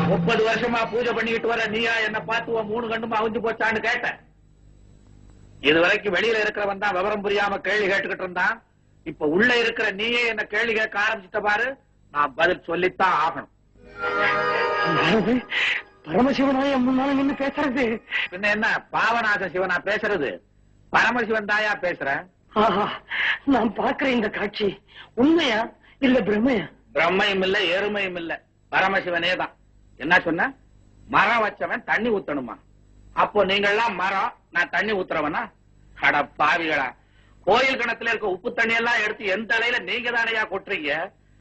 30 வருஷமா பூஜை பண்ணிக்கிட்டு வர நீயா என்ன பார்த்து 3 கண்ணுமா அவிஞ்சு போச்சான்னு கேட்டேன். இது வரைக்கும் வெளியில இருக்கிறவன் தான் விவரம் புரியாம கேள்வி கேட்டுக்கிட்டு இருந்தான். இப்ப உள்ள இருக்கிற நீயே என்ன கேள்வி கேட்க ஆரம்பிச்சிட்ட பாரு. நான் பதில் சொல்லித்தான் ஆகணும். பரமசிவனாய முன்னால நின்னு பேசுறது பின்ன என்ன பாவநாச சிவனா பேசுறது? பரமசிவன் தாயா பேசுறேன். நான் பாக்குற இந்த காட்சி உண்மையா இல்ல பிரம்மையா? பிரம்மையும் இல்ல எருமையும் இல்ல, பரமசிவனே தான். என்ன சொன்ன? மரம் வச்சவன் தண்ணி ஊத்தணுமா? அப்போ நீங்கள்லாம் மரம், நான் தண்ணி ஊத்துறவனா? அட பாவிகளா, கோயில் கிணத்துல இருக்க உப்பு தண்ணி எல்லாம் எடுத்து எந்த தலையில நீங்க தானையா கொட்டுறீங்க?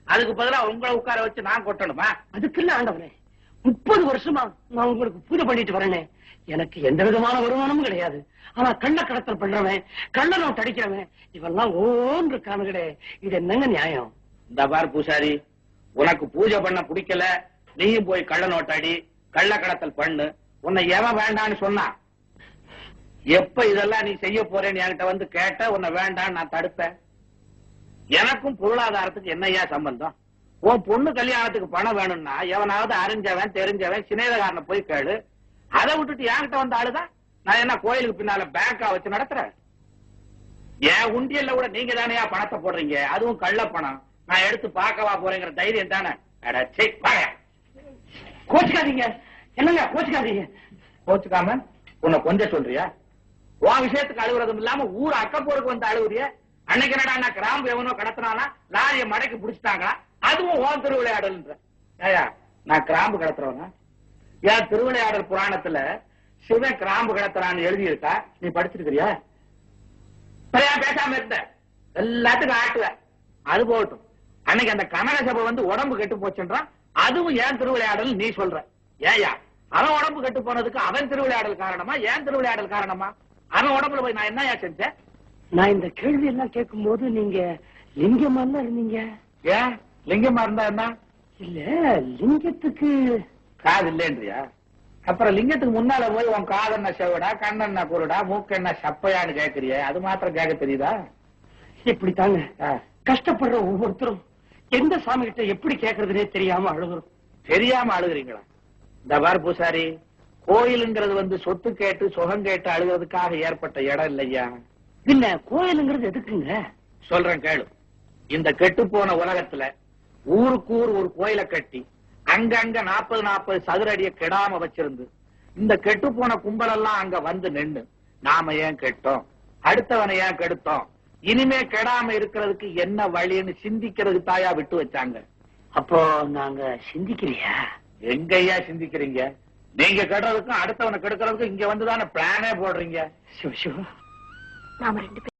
அதுக்கு பதிலா உங்களை உட்கார வச்சு நான் கொட்டணுமா? அதுக்கு இல்ல ஆண்டவனே, 30 வருஷமா நான் உங்களுக்கு பூஜை பண்ணிட்டு வரேனே, எனக்கு எந்த விதமான வருமானமும் கிடையாது. ஆனா கள்ள கடத்தல் பண்றவன், கள்ள நோட்டு அடிக்கிறவன் இவெல்லாம் ஓன் இருக்கானுங்களே, இது என்னங்க நியாயம்? இந்த பார் பூசாரி, உனக்கு பூஜை பண்ண பிடிக்கல, நீயும் போய் கள்ள நோட்டாடி கள்ள கடத்தல் பண்ணு. உன்னை எவன் வேண்டான்னு சொன்னா? எப்ப இதெல்லாம் நீ செய்ய போறேன்னு என்கிட்ட வந்து கேட்ட, உன்னை வேண்டான்னு நான் தடுப்பேன். எனக்கும் பொருளாதாரத்துக்கு என்னையா சம்பந்தம்? உன் பொண்ணு கல்யாணத்துக்கு பணம் வேணும்னா எவனாவது அறிஞ்சவன் தெரிஞ்சவன் சிநேகக்காரனை போய் கேளு. அதை விட்டுட்டு என்கிட்ட வந்த ஆளுதான். நான் என்ன கோயிலுக்கு பின்னால பேங்கா வச்சு நடத்துறேன்? என் உண்டியல்ல கூட நீங்க தானே பணத்தை போடுறீங்க, அதுவும் கள்ள பணம். நான் எடுத்து பார்க்கவா போறேங்கிற தைரியம் தானே? கோச்சுக்காதீங்க. என்னங்க கோச்சுக்காதீங்க? கோச்சுக்காம உன்னை கொஞ்சம் சொல்றியா? உன் விஷயத்துக்கு அழுகுறதும் இல்லாம ஊர் அக்கப்போருக்கு வந்து அழுகுறிய. அன்னைக்கு என்னடா கிராம்பு எவனோ கடத்தினானா லாரிய மடைக்கு பிடிச்சிட்டாங்களா, அதுவும் ஓன் திருவிளையாடல்ன்ற. ஏயா நான் கிராம்பு கடத்துறவனா? ஏன் திருவிளையாடல் புராணத்துல சிவன் கிராம்பு கடத்துறான்னு எழுதி இருக்கா? நீ படிச்சிருக்கிறியா? சரியா பேசாம இருந்த எல்லாத்துக்கும் ஆட்டுவ. அது போகட்டும், அன்னைக்கு அந்த கனக சபை வந்து உடம்பு கெட்டு போச்சுன்றான், அதுவும் ஏன் திருவிளையாடல் நீ சொல்ற. ஏயா அவன் உடம்பு கெட்டு போனதுக்கு அவன் திருவிளையாடல் காரணமா, ஏன் திருவிளையாடல் காரணமா? அவன் உடம்புல போய் நான் என்னையா செஞ்சேன்? நான் இந்த கேள்வி எல்லாம் கேட்கும் போது நீங்க லிங்கமா இருந்தீங்க. ஏன் லிங்கமா இருந்தா என்ன? இல்ல லிங்கத்துக்கு காது இல்லைன்றியா? அப்புறம் லிங்கத்துக்கு முன்னால போய் உன் காதென்ன செவடா, கண்ணென்ன குருடா, மூக்கென்ன சப்பையான்னு கேட்கறிய, அது மாத்திரம் கேட்க தெரியுதா? இப்படித்தாங்க கஷ்டப்படுற ஒவ்வொருத்தரும் எந்த சாமி கிட்ட எப்படி கேட்கறதுனே தெரியாம அழுகுறோம். தெரியாம அழுகுறீங்களா? இந்த பார் பூசாரி, கோயிலுங்கிறது வந்து சொத்து கேட்டு சுகம் கேட்டு அழுகிறதுக்காக ஏற்பட்ட இடம் இல்லையா? இல்ல கோயிலுங்கிறது எதுக்குங்க? சொல்றேன் கேளு. இந்த கெட்டு போன உலகத்துல ஊருக்கு ஊர் ஒரு கோயிலை கட்டி அங்கங்க 40 சதுர அடிய கெடாம வச்சிருந்து இந்த கெட்டு போன கும்பல் எல்லாம் அங்க வந்து நின்னு நாம ஏன் கெட்டோம், அடுத்தவனை ஏன் கெடுத்தோம், இனிமே கெடாம இருக்கிறதுக்கு என்ன வழின்னு சிந்திக்கிறதுக்கு தாயா விட்டு வச்சாங்க. அப்போ நாங்க சிந்திக்கலையா? எங்கய்யா சிந்திக்கிறீங்க? நீங்க கெடுறதுக்கும் அடுத்தவனை கெடுக்கிறதுக்கும் இங்க வந்துதானே பிளானே போடுறீங்க. சிவ சிவ, நாம 2